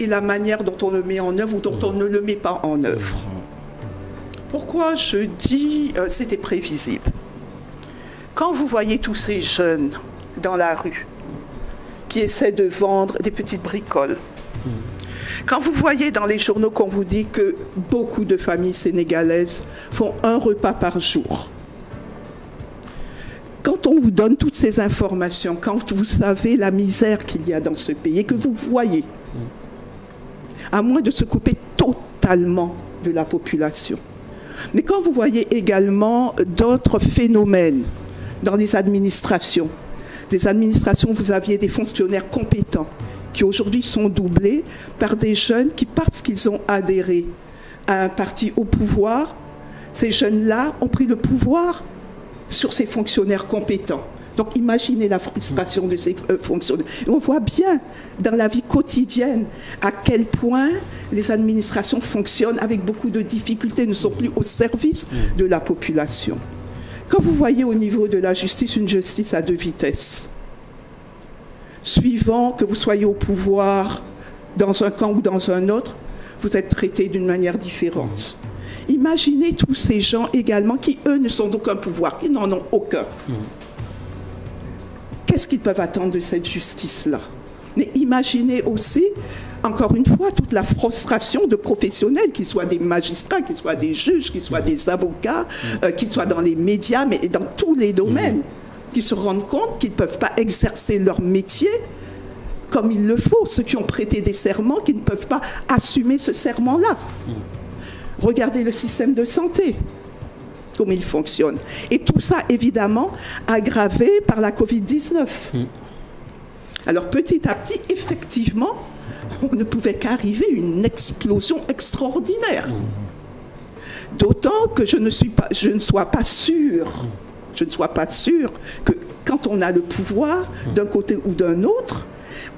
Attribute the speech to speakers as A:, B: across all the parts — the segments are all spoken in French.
A: et la manière dont on le met en œuvre ou dont on ne le met pas en œuvre. Pourquoi je dis c'était prévisible? Quand vous voyez tous ces jeunes dans la rue qui essaient de vendre des petites bricoles, quand vous voyez dans les journaux qu'on vous dit que beaucoup de familles sénégalaises font un repas par jour, quand on vous donne toutes ces informations, quand vous savez la misère qu'il y a dans ce pays et que vous voyez, à moins de se couper totalement de la population, mais quand vous voyez également d'autres phénomènes dans les administrations, des administrations où vous aviez des fonctionnaires compétents qui aujourd'hui sont doublés par des jeunes qui, parce qu'ils ont adhéré à un parti au pouvoir, ces jeunes-là ont pris le pouvoir sur ces fonctionnaires compétents. Donc imaginez la frustration de ces fonctionnaires. Et on voit bien dans la vie quotidienne à quel point les administrations fonctionnent avec beaucoup de difficultés, ne sont plus au service de la population. Quand vous voyez au niveau de la justice une justice à deux vitesses, suivant que vous soyez au pouvoir dans un camp ou dans un autre, vous êtes traité d'une manière différente. Imaginez tous ces gens également qui, eux, ne sont d'aucun pouvoir, qui n'en ont aucun. Qu'est-ce qu'ils peuvent attendre de cette justice-là? Mais imaginez aussi, encore une fois, toute la frustration de professionnels, qu'ils soient des magistrats, qu'ils soient des juges, qu'ils soient des avocats, qu'ils soient dans les médias, mais dans tous les domaines, qui se rendent compte qu'ils ne peuvent pas exercer leur métier comme il le faut. Ceux qui ont prêté des serments, qui ne peuvent pas assumer ce serment-là. Regardez le système de santé, comment il fonctionne. Et tout ça, évidemment, aggravé par la Covid-19. Alors, petit à petit, effectivement, on ne pouvait qu'arriver à une explosion extraordinaire. D'autant que je ne sois pas sûr que quand on a le pouvoir, d'un côté ou d'un autre,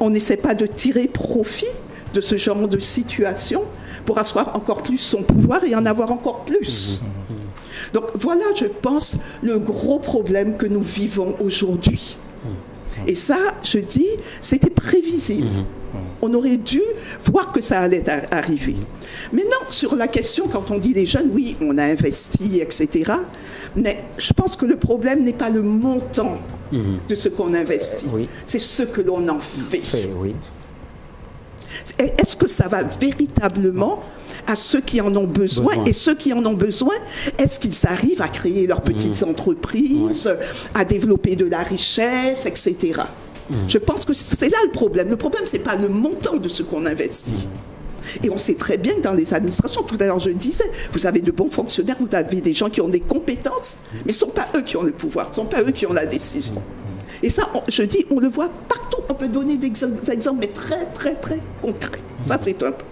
A: on n'essaie pas de tirer profit de ce genre de situation pour asseoir encore plus son pouvoir et en avoir encore plus. Donc voilà, je pense, le gros problème que nous vivons aujourd'hui. Et ça, je dis, c'était prévisible. On aurait dû voir que ça allait arriver. Maintenant, sur la question, quand on dit les jeunes, oui, on a investi, etc. Mais je pense que le problème n'est pas le montant de ce qu'on investit. C'est ce que l'on en fait. Est-ce que ça va véritablement à ceux qui en ont besoin? Et ceux qui en ont besoin, est-ce qu'ils arrivent à créer leurs petites entreprises, à développer de la richesse, etc. Je pense que c'est là le problème. Le problème, ce n'est pas le montant de ce qu'on investit. Et on sait très bien que dans les administrations, tout à l'heure je le disais, vous avez de bons fonctionnaires, vous avez des gens qui ont des compétences, mais ce ne sont pas eux qui ont le pouvoir, ce ne sont pas eux qui ont la décision. Et ça, je dis, on le voit partout. On peut donner des exemples, mais très, très, très concrets. Ça, c'est un peu.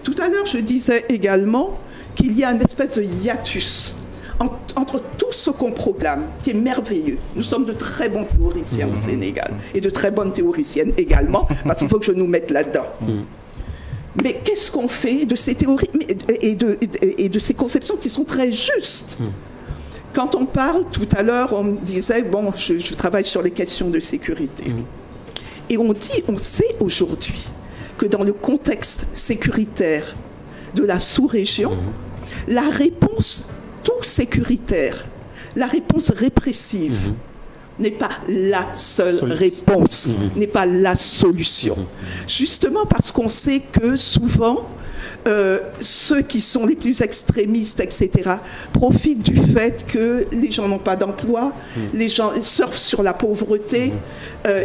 A: Tout à l'heure, je disais également qu'il y a une espèce de hiatus entre tout ce qu'on proclame, qui est merveilleux. Nous sommes de très bons théoriciens au Sénégal, et de très bonnes théoriciennes également, parce qu'il faut que je nous mette là-dedans. Mais qu'est-ce qu'on fait de ces théories et de ces conceptions qui sont très justes? Quand on parle, tout à l'heure, on me disait, bon, je travaille sur les questions de sécurité. Et on sait aujourd'hui que dans le contexte sécuritaire de la sous-région, la réponse tout sécuritaire, la réponse répressive, n'est pas la seule réponse, n'est pas la solution. Justement parce qu'on sait que souvent, ceux qui sont les plus extrémistes, etc., profitent du fait que les gens n'ont pas d'emploi, les gens surfent sur la pauvreté,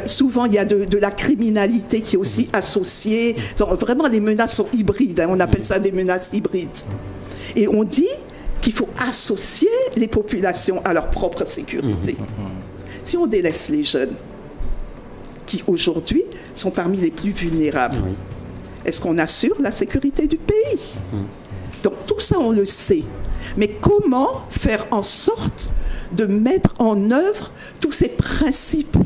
A: souvent il y a de la criminalité qui est aussi associée. Vraiment, les menaces sont hybrides, on appelle ça des menaces hybrides. Et on dit qu'il faut associer les populations à leur propre sécurité. Si on délaisse les jeunes, qui aujourd'hui sont parmi les plus vulnérables, est-ce qu'on assure la sécurité du pays? Donc tout ça, on le sait. Mais comment faire en sorte de mettre en œuvre tous ces principes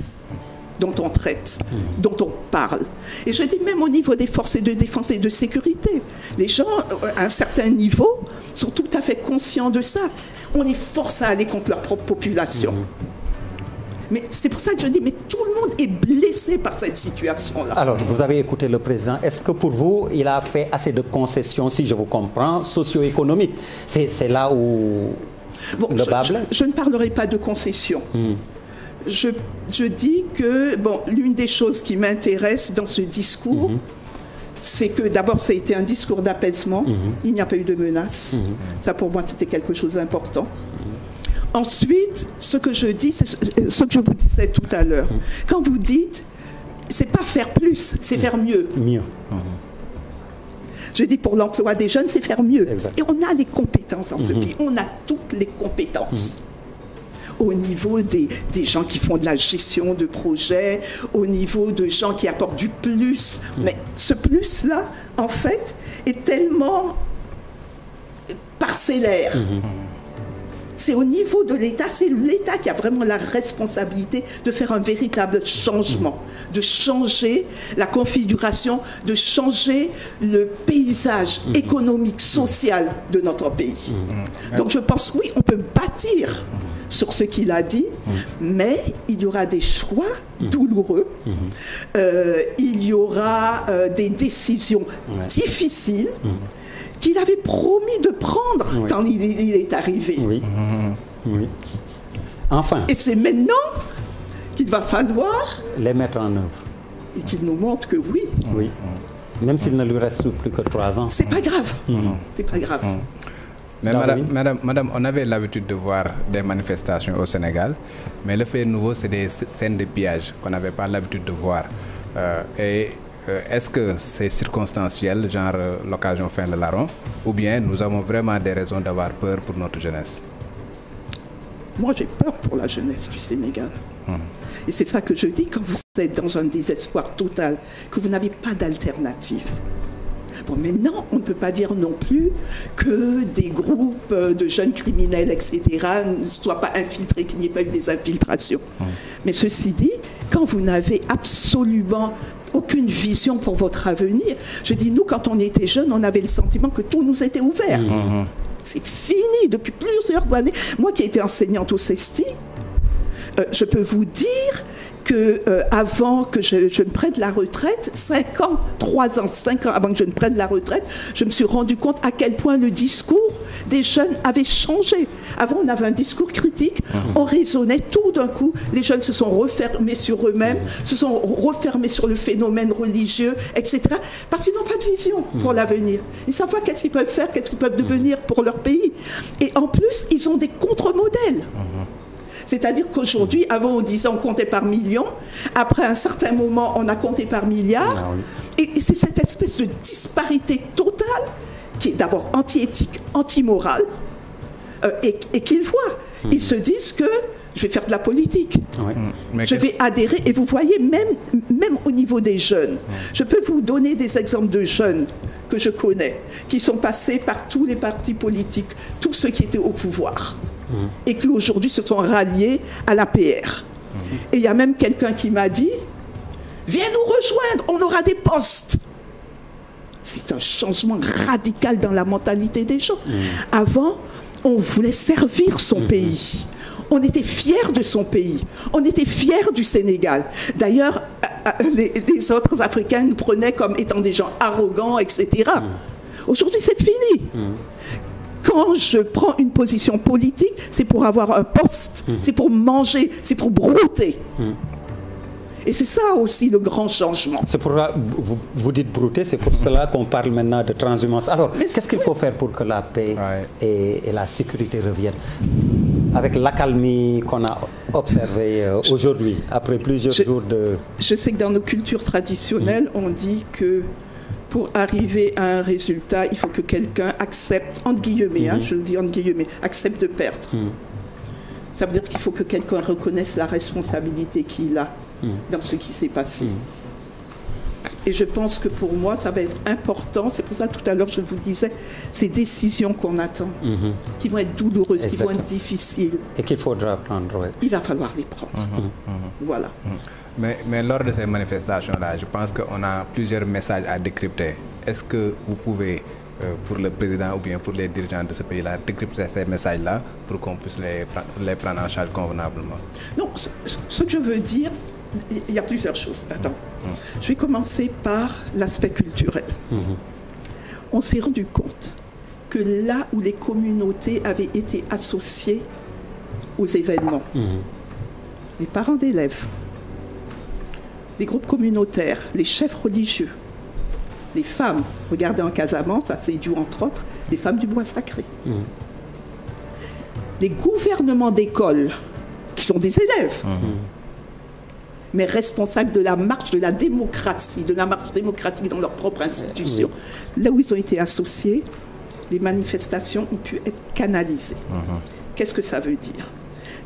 A: dont on traite, dont on parle? Et je dis même au niveau des forces de défense et de sécurité, les gens, à un certain niveau, sont tout à fait conscients de ça. On les force à aller contre leur propre population. Mais c'est pour ça que je dis, mais tout le monde est blessé par cette situation-là.
B: Alors, vous avez écouté le président. Est-ce que pour vous, il a fait assez de concessions, si je vous comprends, socio-économiques? C'est là où le bas blesse.
A: Je ne parlerai pas de concessions. Je dis que, bon, l'une des choses qui m'intéresse dans ce discours, c'est que d'abord, ça a été un discours d'apaisement. Il n'y a pas eu de menaces. Ça, pour moi, c'était quelque chose d'important. Ensuite, ce que je dis, c'est ce que je vous disais tout à l'heure. Quand vous dites, c'est pas faire plus, c'est faire mieux. Je dis pour l'emploi des jeunes, c'est faire mieux. Exact. Et on a les compétences dans ce pays. On a toutes les compétences. Au niveau des gens qui font de la gestion de projets, au niveau de gens qui apportent du plus. Mais ce plus-là, en fait, est tellement parcellaire. C'est au niveau de l'État, c'est l'État qui a vraiment la responsabilité de faire un véritable changement, de changer la configuration, de changer le paysage économique, social de notre pays. Donc je pense, oui, on peut bâtir sur ce qu'il a dit, mais il y aura des choix douloureux, il y aura des décisions difficiles, qu'il avait promis de prendre quand il est arrivé.
B: Enfin.
A: Et c'est maintenant qu'il va falloir
B: les mettre en œuvre.
A: Et qu'il nous montre que oui.
B: Même s'il ne lui reste plus que 3 ans.
A: C'est pas grave. C'est pas grave.
C: Mais madame, on avait l'habitude de voir des manifestations au Sénégal, mais le fait nouveau, c'est des scènes de pillage qu'on n'avait pas l'habitude de voir. Est-ce que c'est circonstanciel, genre l'occasion fait le larron, ou bien nous avons vraiment des raisons d'avoir peur pour notre jeunesse?
A: Moi, j'ai peur pour la jeunesse du Sénégal. Et c'est ça que je dis quand vous êtes dans un désespoir total, que vous n'avez pas d'alternative. Bon, maintenant, on ne peut pas dire non plus que des groupes de jeunes criminels, etc., ne soient pas infiltrés, qu'il n'y ait pas eu des infiltrations. Mais ceci dit, quand vous n'avez absolument aucune vision pour votre avenir, je dis, nous, quand on était jeunes, on avait le sentiment que tout nous était ouvert. C'est fini depuis plusieurs années. Moi qui ai été enseignante au CESTI, je peux vous dire que avant que je ne prenne la retraite, 5 ans avant que je ne prenne la retraite, je me suis rendu compte à quel point le discours des jeunes avait changé. Avant, on avait un discours critique, on raisonnait, tout d'un coup, les jeunes se sont refermés sur eux-mêmes, se sont refermés sur le phénomène religieux, etc. Parce qu'ils n'ont pas de vision pour l'avenir. Ils ne savent pas qu'est-ce qu'ils peuvent faire, qu'est-ce qu'ils peuvent devenir pour leur pays. Et en plus, ils ont des contre-modèles. C'est-à-dire qu'aujourd'hui, avant on disait on comptait par millions, après un certain moment on a compté par milliards, et c'est cette espèce de disparité totale qui est d'abord anti-éthique, anti-morale, et qu'ils voient. Ils se disent que je vais faire de la politique, je vais adhérer, et vous voyez, même au niveau des jeunes, je peux vous donner des exemples de jeunes que je connais, qui sont passés par tous les partis politiques, tous ceux qui étaient au pouvoir, et qui aujourd'hui se sont ralliés à l'APR. Et il y a même quelqu'un qui m'a dit, viens nous rejoindre, on aura des postes. C'est un changement radical dans la mentalité des gens. Avant, on voulait servir son pays. On était fiers de son pays. On était fiers du Sénégal. D'ailleurs, les autres Africains nous prenaient comme étant des gens arrogants, etc. Aujourd'hui, c'est fini. Quand je prends une position politique, c'est pour avoir un poste, c'est pour manger, c'est pour brouter. Et c'est ça aussi le grand changement.
B: C'est pour vous dites brouter, c'est pour cela qu'on parle maintenant de transhumance. Alors, qu'est-ce qu'il faut faire pour que la paix et la sécurité reviennent? Avec l'accalmie qu'on a observée aujourd'hui, après plusieurs jours de...
A: Je sais que dans nos cultures traditionnelles, on dit que pour arriver à un résultat, il faut que quelqu'un accepte, entre guillemets, je le dis entre guillemets, accepte de perdre. Ça veut dire qu'il faut que quelqu'un reconnaisse la responsabilité qu'il a dans ce qui s'est passé. Et je pense que pour moi, ça va être important. C'est pour ça que tout à l'heure, je vous disais, ces décisions qu'on attend, qui vont être douloureuses, qui vont être difficiles.
B: Et qu'il faudra prendre,
A: il va falloir les prendre. Voilà.
C: Mais lors de ces manifestations-là, je pense qu'on a plusieurs messages à décrypter. Est-ce que vous pouvez pour le président ou bien pour les dirigeants de ce pays-là, décrypter ces messages-là pour qu'on puisse les prendre en charge convenablement?
A: Non, ce que je veux dire, il y a plusieurs choses. Attends. Je vais commencer par l'aspect culturel. On s'est rendu compte que là où les communautés avaient été associées aux événements, les parents d'élèves, les groupes communautaires, les chefs religieux, les femmes, regardez en Casamance, ça c'est dû entre autres, les femmes du bois sacré. Les gouvernements d'école, qui sont des élèves, mais responsables de la marche de la démocratie, de la marche démocratique dans leur propre institution. Là où ils ont été associés, les manifestations ont pu être canalisées. Qu'est-ce que ça veut dire?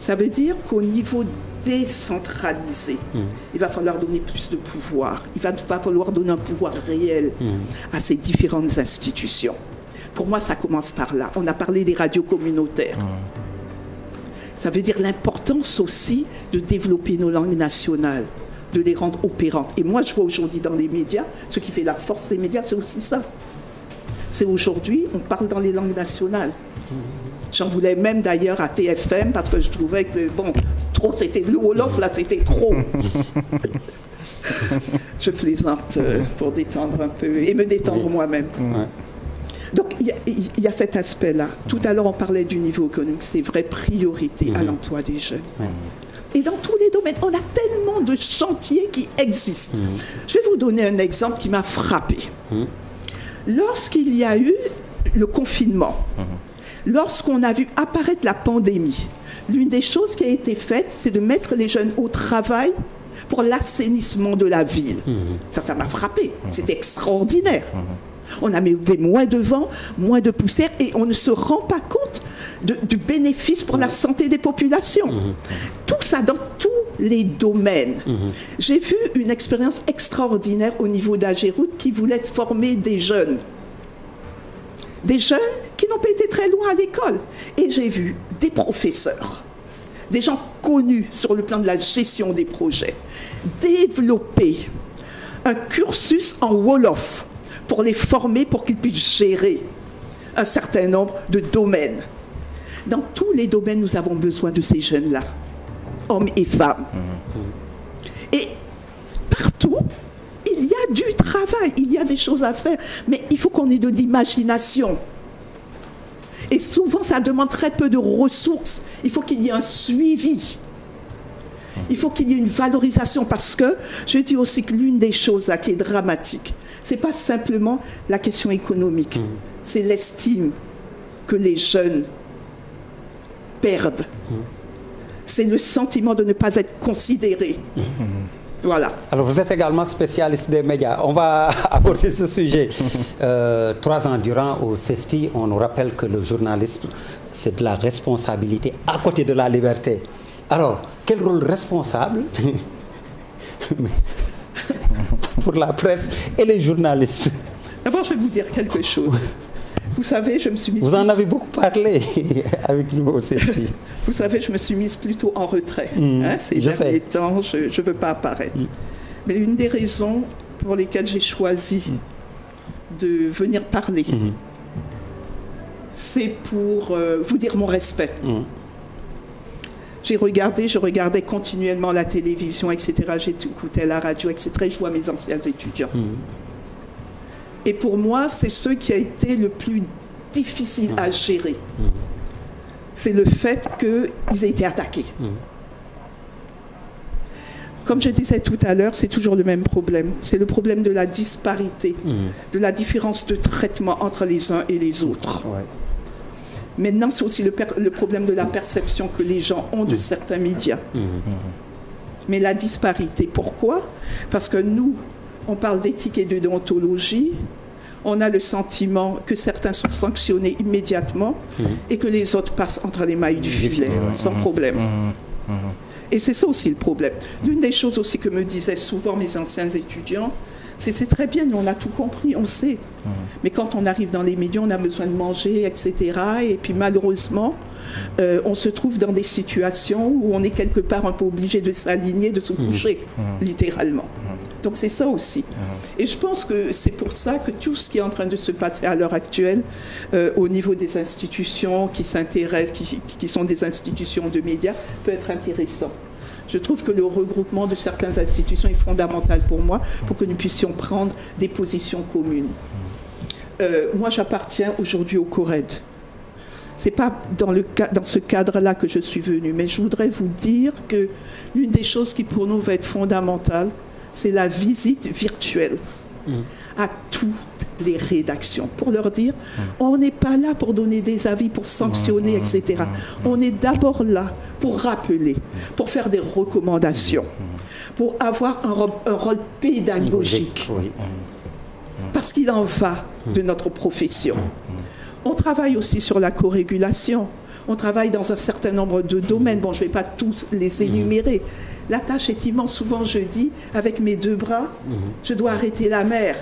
A: Ça veut dire qu'au niveau décentralisé, il va falloir donner plus de pouvoir. Il va falloir donner un pouvoir réel à ces différentes institutions. Pour moi, ça commence par là. On a parlé des radios communautaires. Ça veut dire l'importance aussi de développer nos langues nationales, de les rendre opérantes. Et moi, je vois aujourd'hui dans les médias, ce qui fait la force des médias, c'est aussi ça. C'est aujourd'hui, on parle dans les langues nationales. J'en voulais même d'ailleurs à TFM parce que je trouvais que, bon, trop, c'était le Wolof, là, c'était trop. Je plaisante pour détendre un peu et me détendre moi-même. Donc, il y a cet aspect-là. Tout à l'heure, on parlait du niveau économique. C'est vrai, priorité à l'emploi des jeunes. Et dans tous les domaines, on a tellement de chantiers qui existent. Je vais vous donner un exemple qui m'a frappé. Lorsqu'il y a eu le confinement, lorsqu'on a vu apparaître la pandémie, l'une des choses qui a été faite, c'est de mettre les jeunes au travail pour l'assainissement de la ville. Ça m'a frappé. C'était extraordinaire. On a mis moins de vent, moins de poussière et on ne se rend pas compte du bénéfice pour la santé des populations. Tout ça dans tous les domaines. J'ai vu une expérience extraordinaire au niveau d'Agéroute qui voulait former des jeunes. Des jeunes qui n'ont pas été très loin à l'école. Et j'ai vu des professeurs, des gens connus sur le plan de la gestion des projets, développer un cursus en Wolof pour les former, pour qu'ils puissent gérer un certain nombre de domaines. Dans tous les domaines, nous avons besoin de ces jeunes-là, hommes et femmes. Et partout, il y a du travail, il y a des choses à faire, mais il faut qu'on ait de l'imagination. Et souvent, ça demande très peu de ressources. Il faut qu'il y ait un suivi. Il faut qu'il y ait une valorisation parce que, je dis aussi que l'une des choses là qui est dramatique, ce n'est pas simplement la question économique, c'est l'estime que les jeunes perdent. C'est le sentiment de ne pas être considérés. Voilà.
B: Alors, vous êtes également spécialiste des médias. On va aborder ce sujet. 3 ans durant au CESTI, on nous rappelle que le journalisme, c'est de la responsabilité à côté de la liberté. Alors, quel rôle responsable pour la presse et les journalistes?
A: D'abord, je vais vous dire quelque chose. Vous savez, je me suis mise...
B: Vous en avez beaucoup parlé avec nous au CESTI.
A: Vous savez, je me suis mise plutôt en retrait. Ces derniers temps, je ne veux pas apparaître. Mais une des raisons pour lesquelles j'ai choisi de venir parler, c'est pour vous dire mon respect. Je regardais continuellement la télévision, etc. J'écoutais la radio, etc. Et je vois mes anciens étudiants. Et pour moi, c'est ce qui a été le plus difficile à gérer. C'est le fait qu'ils aient été attaqués. Comme je disais tout à l'heure, c'est toujours le même problème. C'est le problème de la disparité, de la différence de traitement entre les uns et les autres. Maintenant, c'est aussi le problème de la perception que les gens ont de certains médias. Mais la disparité, pourquoi? Parce que nous, on parle d'éthique et de déontologie, on a le sentiment que certains sont sanctionnés immédiatement et que les autres passent entre les mailles du filet, sans problème. Et c'est ça aussi le problème. L'une des choses aussi que me disaient souvent mes anciens étudiants, c'est très bien, nous on a tout compris, on sait. Mais quand on arrive dans les médias, on a besoin de manger, etc. Et puis malheureusement, on se trouve dans des situations où on est quelque part un peu obligé de s'aligner, de se coucher, littéralement. Donc c'est ça aussi. Et je pense que c'est pour ça que tout ce qui est en train de se passer à l'heure actuelle au niveau des institutions qui s'intéressent, qui sont des institutions de médias, peut être intéressant. Je trouve que le regroupement de certaines institutions est fondamental pour moi, pour que nous puissions prendre des positions communes. Moi, j'appartiens aujourd'hui au CORED. Ce n'est pas dans ce cadre-là que je suis venue, mais je voudrais vous dire que l'une des choses qui pour nous va être fondamentale, c'est la visite virtuelle à toutes les rédactions, pour leur dire, on n'est pas là pour donner des avis, pour sanctionner, etc. On est d'abord là pour rappeler, pour faire des recommandations, pour avoir un rôle pédagogique, parce qu'il en va de notre profession. On travaille aussi sur la co-régulation. On travaille dans un certain nombre de domaines. Bon, je ne vais pas tous les énumérer. La tâche est immense. Souvent, je dis, avec mes deux bras, je dois arrêter la mer.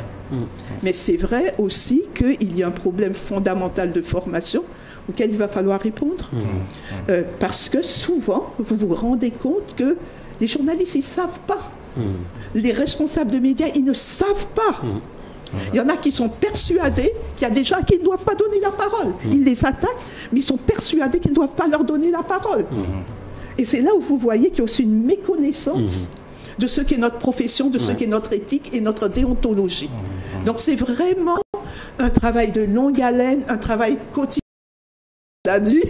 A: Mais c'est vrai aussi qu'il y a un problème fondamental de formation auquel il va falloir répondre. Parce que souvent, vous vous rendez compte que les journalistes, ils ne savent pas. Les responsables de médias, ils ne savent pas. Il y en a qui sont persuadés qu'il y a des gens qui ne doivent pas donner la parole. Ils les attaquent, mais ils sont persuadés qu'ils ne doivent pas leur donner la parole. Et c'est là où vous voyez qu'il y a aussi une méconnaissance de ce qu'est notre profession, de ce qu'est notre éthique et notre déontologie. Donc c'est vraiment un travail de longue haleine, un travail quotidien la nuit.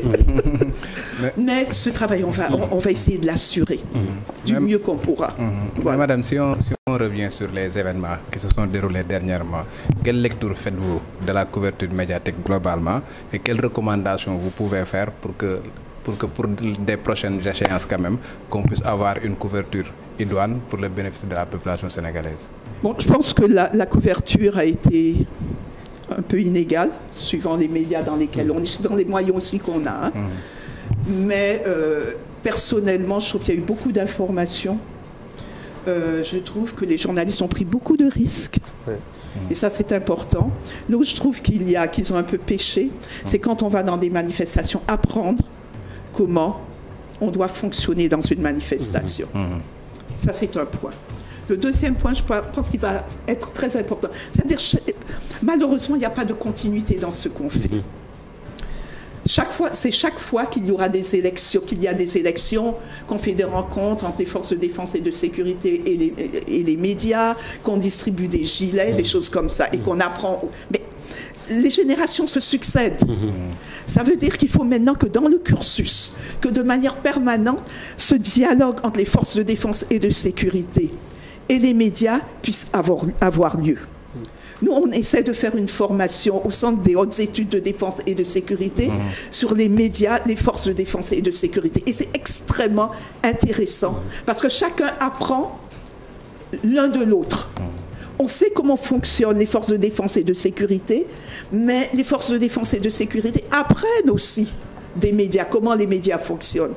A: Mais ce travail, on va essayer de l'assurer du mieux qu'on pourra.
C: Voilà. Madame, si on revient sur les événements qui se sont déroulés dernièrement, quelle lecture faites-vous de la couverture médiatique globalement et quelles recommandations vous pouvez faire pour des prochaines échéances quand même, qu'on puisse avoir une couverture idoine pour le bénéfice de la population sénégalaise? Bon,
A: je pense que la couverture a été un peu inégale, suivant les médias dans lesquels on est, suivant les moyens aussi qu'on a. Mais personnellement, je trouve qu'il y a eu beaucoup d'informations. Je trouve que les journalistes ont pris beaucoup de risques. Et ça, c'est important. Là où je trouve qu'ils ont un peu péché, c'est quand on va dans des manifestations, apprendre comment on doit fonctionner dans une manifestation. Ça, c'est un point. Le deuxième point, je pense qu'il va être très important. C'est-à-dire, malheureusement, il n'y a pas de continuité dans ce qu'on fait. C'est chaque fois qu'il y aura des élections, qu'on fait des rencontres entre les forces de défense et de sécurité et les médias, qu'on distribue des gilets, des choses comme ça, et qu'on apprend. Mais les générations se succèdent. Ça veut dire qu'il faut maintenant que dans le cursus, que de manière permanente, ce dialogue entre les forces de défense et de sécurité et les médias puissent avoir lieu. Nous, on essaie de faire une formation au Centre des hautes études de défense et de sécurité sur les médias, les forces de défense et de sécurité. Et c'est extrêmement intéressant parce que chacun apprend l'un de l'autre. On sait comment fonctionnent les forces de défense et de sécurité, mais les forces de défense et de sécurité apprennent aussi des médias, comment les médias fonctionnent.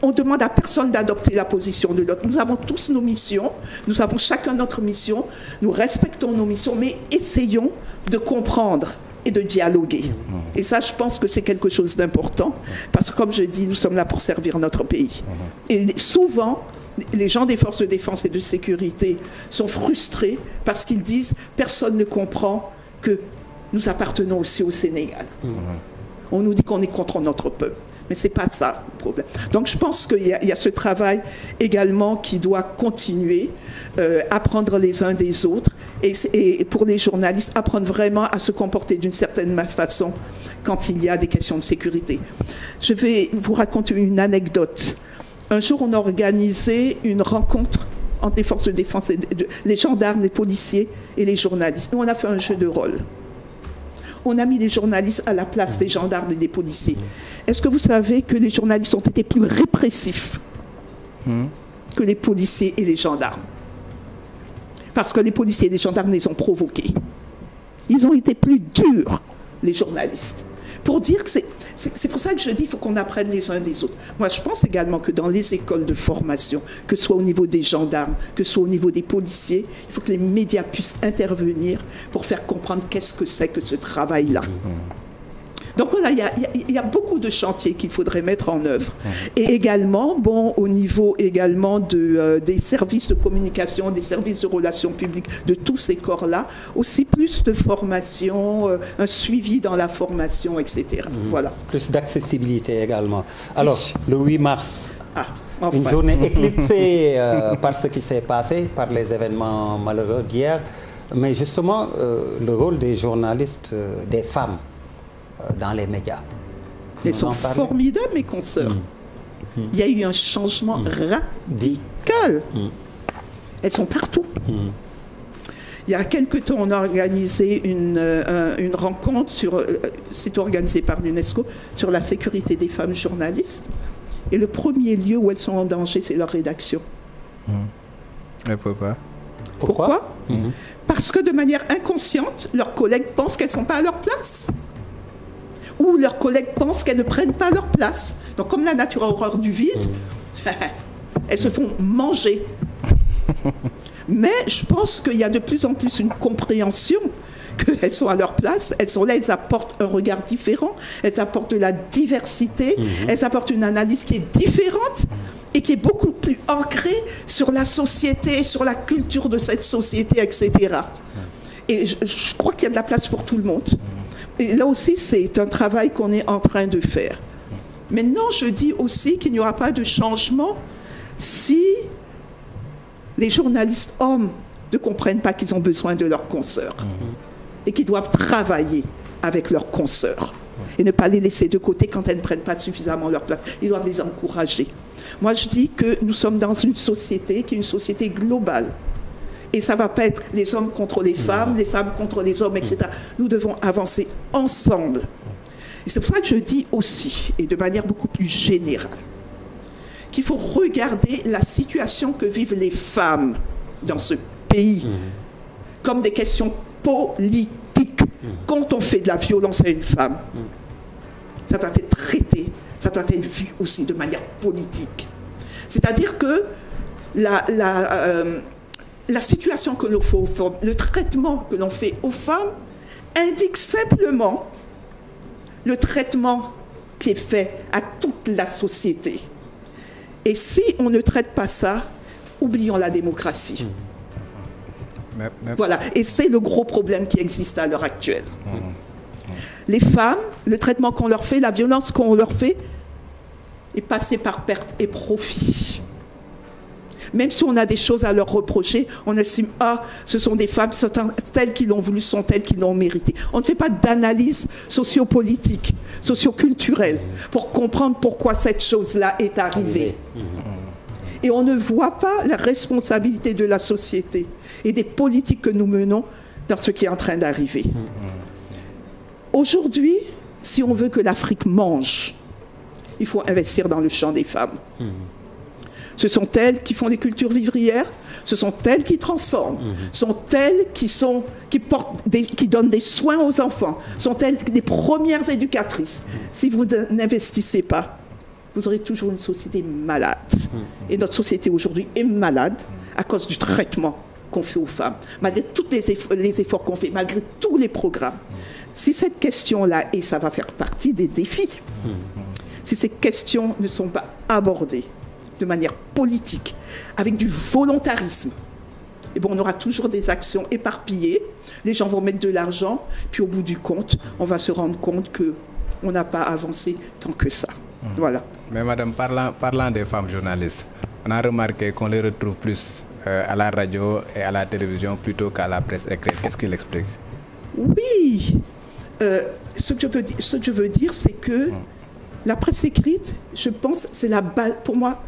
A: On demande à personne d'adopter la position de l'autre. Nous avons tous nos missions, nous avons chacun notre mission, nous respectons nos missions, mais essayons de comprendre et de dialoguer. Et ça, je pense que c'est quelque chose d'important, parce que comme je dis, nous sommes là pour servir notre pays. Et souvent, les gens des forces de défense et de sécurité sont frustrés parce qu'ils disent « personne ne comprend que nous appartenons aussi au Sénégal ». On nous dit qu'on est contre notre peuple. Mais ce n'est pas ça le problème. Donc je pense qu'il y a ce travail également qui doit continuer, apprendre les uns des autres, et pour les journalistes, apprendre vraiment à se comporter d'une certaine façon quand il y a des questions de sécurité. Je vais vous raconter une anecdote. Un jour, on a organisé une rencontre entre les forces de défense, les gendarmes, les policiers et les journalistes. Nous, on a fait un jeu de rôle. On a mis les journalistes à la place des gendarmes et des policiers. Est-ce que vous savez que les journalistes ont été plus répressifs que les policiers et les gendarmes? Parce que les policiers et les gendarmes les ont provoqués. Ils ont été plus durs, les journalistes. Pour dire que c'est pour ça que je dis qu'il faut qu'on apprenne les uns des autres. Moi, je pense également que dans les écoles de formation, que ce soit au niveau des gendarmes, que ce soit au niveau des policiers, il faut que les médias puissent intervenir pour faire comprendre qu'est-ce que c'est que ce travail-là. Donc voilà, il y a beaucoup de chantiers qu'il faudrait mettre en œuvre. Et également, au niveau également des services de communication, des services de relations publiques, de tous ces corps-là, aussi plus de formation, un suivi dans la formation, etc. Voilà.
B: Plus d'accessibilité également. Alors, le 8 mars,
A: enfin.
B: Une journée éclipsée par ce qui s'est passé, par les événements malheureux d'hier, mais justement, le rôle des journalistes, des femmes, dans les médias.
A: Elles sont formidables, mes consoeurs. Il y a eu un changement radical. Elles sont partout. Il y a quelque temps, on a organisé une rencontre, c'est organisé par l'UNESCO, sur la sécurité des femmes journalistes. Et le premier lieu où elles sont en danger, c'est leur rédaction.
C: Et pourquoi?
A: Pourquoi? Parce que de manière inconsciente, leurs collègues pensent qu'elles ne sont pas à leur place. Ou leurs collègues pensent qu'elles ne prennent pas leur place. Donc comme la nature a horreur du vide, elles se font manger. Mais je pense qu'il y a de plus en plus une compréhension qu'elles sont à leur place, elles sont là, elles apportent un regard différent, elles apportent de la diversité, elles apportent une analyse qui est différente et qui est beaucoup plus ancrée sur la société, sur la culture de cette société, etc. Et je crois qu'il y a de la place pour tout le monde. Et là aussi, c'est un travail qu'on est en train de faire. Maintenant, je dis aussi qu'il n'y aura pas de changement si les journalistes hommes ne comprennent pas qu'ils ont besoin de leurs consoeurs et qu'ils doivent travailler avec leurs consoeurs et ne pas les laisser de côté quand elles ne prennent pas suffisamment leur place. Ils doivent les encourager. Moi, je dis que nous sommes dans une société qui est une société globale. Et ça ne va pas être les hommes contre les femmes contre les hommes, etc. Nous devons avancer ensemble. Et c'est pour ça que je dis aussi, et de manière beaucoup plus générale, qu'il faut regarder la situation que vivent les femmes dans ce pays comme des questions politiques. Quand on fait de la violence à une femme, ça doit être traité, ça doit être vu aussi de manière politique. C'est-à-dire que la situation que l'on fait aux femmes, le traitement que l'on fait aux femmes, indique simplement le traitement qui est fait à toute la société. Et si on ne traite pas ça, oublions la démocratie. Voilà, et c'est le gros problème qui existe à l'heure actuelle. Les femmes, le traitement qu'on leur fait, la violence qu'on leur fait, est passée par perte et profit. Même si on a des choses à leur reprocher, on estime, ce sont des femmes, telles qui l'ont voulu, sont telles qui l'ont mérité. On ne fait pas d'analyse sociopolitique, socioculturelle, pour comprendre pourquoi cette chose-là est arrivée. Et on ne voit pas la responsabilité de la société et des politiques que nous menons dans ce qui est en train d'arriver. Aujourd'hui, si on veut que l'Afrique mange, il faut investir dans le champ des femmes. Ce sont elles qui font les cultures vivrières, ce sont elles qui transforment, sont elles qui donnent des soins aux enfants, sont elles les premières éducatrices. Si vous n'investissez pas, vous aurez toujours une société malade. Et notre société aujourd'hui est malade à cause du traitement qu'on fait aux femmes, malgré tous les efforts qu'on fait, malgré tous les programmes. Si cette question-là, et ça va faire partie des défis, si ces questions ne sont pas abordées de manière politique, avec du volontarisme, et on aura toujours des actions éparpillées, les gens vont mettre de l'argent, puis au bout du compte, on va se rendre compte qu'on n'a pas avancé tant que ça. Voilà.
C: Mais madame, parlant des femmes journalistes, on a remarqué qu'on les retrouve plus à la radio et à la télévision plutôt qu'à la presse écrite. Qu'est-ce qu'il explique?
A: Oui. Ce que je veux dire, c'est que la presse écrite, je pense, c'est la base, pour moi,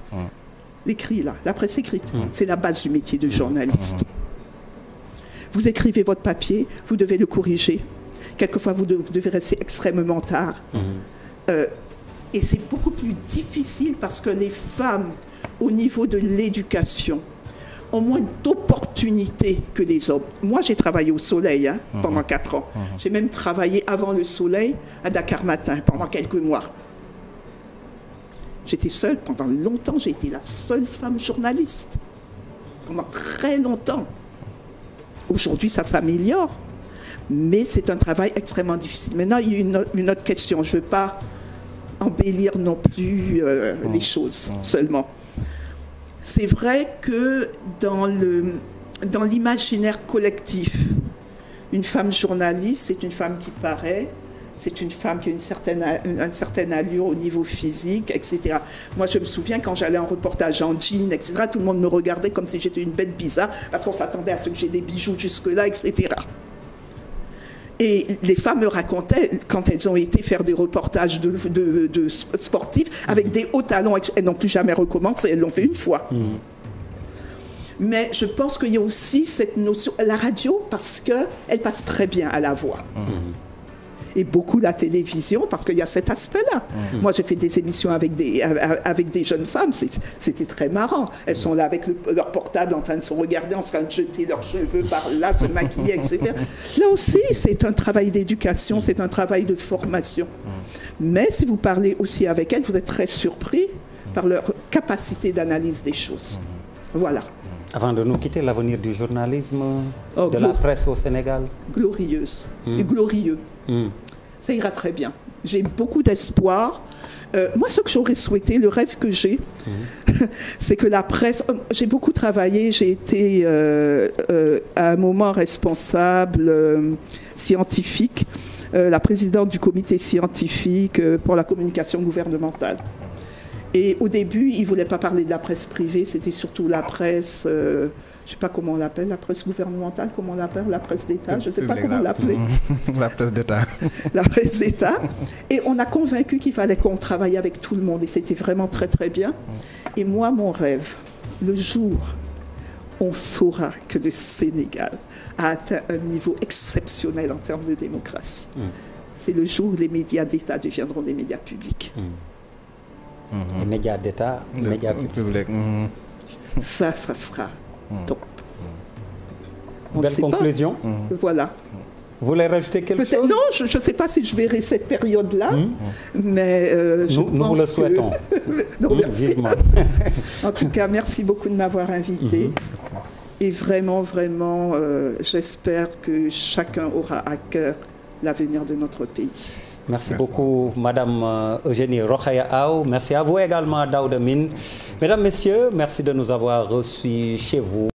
A: l'écrit là, la presse écrite, c'est la base du métier de journaliste. Vous écrivez votre papier, vous devez le corriger. Quelquefois, vous devez rester extrêmement tard. Et c'est beaucoup plus difficile parce que les femmes, au niveau de l'éducation, ont moins d'opportunités que les hommes. Moi, j'ai travaillé au Soleil pendant 4 ans. J'ai même travaillé avant le Soleil à Dakar Matin pendant quelques mois. J'étais seule pendant longtemps. J'ai été la seule femme journaliste pendant très longtemps. Aujourd'hui, ça s'améliore Mais c'est un travail extrêmement difficile. Maintenant, il y a une autre question. Je ne veux pas embellir non plus les choses seulement. C'est vrai que dans l'imaginaire collectif, une femme journaliste, c'est une femme qui paraît, c'est une femme qui a une certaine allure au niveau physique, etc. Moi, je me souviens quand j'allais en reportage en jean, etc., tout le monde me regardait comme si j'étais une bête bizarre, parce qu'on s'attendait à ce que j'ai des bijoux jusque-là, etc. Et les femmes me racontaient, quand elles ont été faire des reportages de sportifs, avec des hauts talons, elles n'ont plus jamais recommencé, elles l'ont fait une fois. Mais je pense qu'il y a aussi cette notion, la radio, parce qu'elle passe très bien à la voix. Et beaucoup la télévision, parce qu'il y a cet aspect-là. Moi, j'ai fait des émissions avec des jeunes femmes, c'était très marrant. Elles sont là avec leur portable en train de se regarder, en train de jeter leurs cheveux par là, se maquiller, etc. Là aussi, c'est un travail d'éducation, c'est un travail de formation. Mais si vous parlez aussi avec elles, vous êtes très surpris par leur capacité d'analyse des choses. Voilà.
B: Avant de nous quitter, l'avenir du journalisme, de la presse au Sénégal?
A: Glorieuse et glorieux. Ça ira très bien. J'ai beaucoup d'espoir. Moi, ce que j'aurais souhaité, le rêve que j'ai, c'est que la presse... J'ai beaucoup travaillé, j'ai été à un moment responsable scientifique, la présidente du comité scientifique pour la communication gouvernementale. Et au début, ils ne voulaient pas parler de la presse privée, c'était surtout la presse, je ne sais pas comment on l'appelle, la presse gouvernementale, comment on l'appelle, la presse d'État, je ne sais pas comment l'appeler.
C: La presse d'État.
A: La presse d'État. Et on a convaincu qu'il fallait qu'on travaille avec tout le monde, et c'était vraiment très très bien. Et moi, mon rêve, le jour où on saura que le Sénégal a atteint un niveau exceptionnel en termes de démocratie, c'est le jour où les médias d'État deviendront des médias publics.
B: Les médias d'État, les médias publics.
A: Ça sera top.
B: Belle conclusion.
A: Voilà.
B: Vous voulez rajouter quelque chose?
A: Non, je ne sais pas si je verrai cette période-là, mais
B: nous vous le souhaitons.
A: Non, merci. En tout cas, merci beaucoup de m'avoir invité. Et vraiment, vraiment, j'espère que chacun aura à cœur l'avenir de notre pays.
B: Merci beaucoup, Madame Eugénie Rokhaya Aw. Merci à vous également, Daouda Mine. Mesdames, Messieurs, merci de nous avoir reçus chez vous.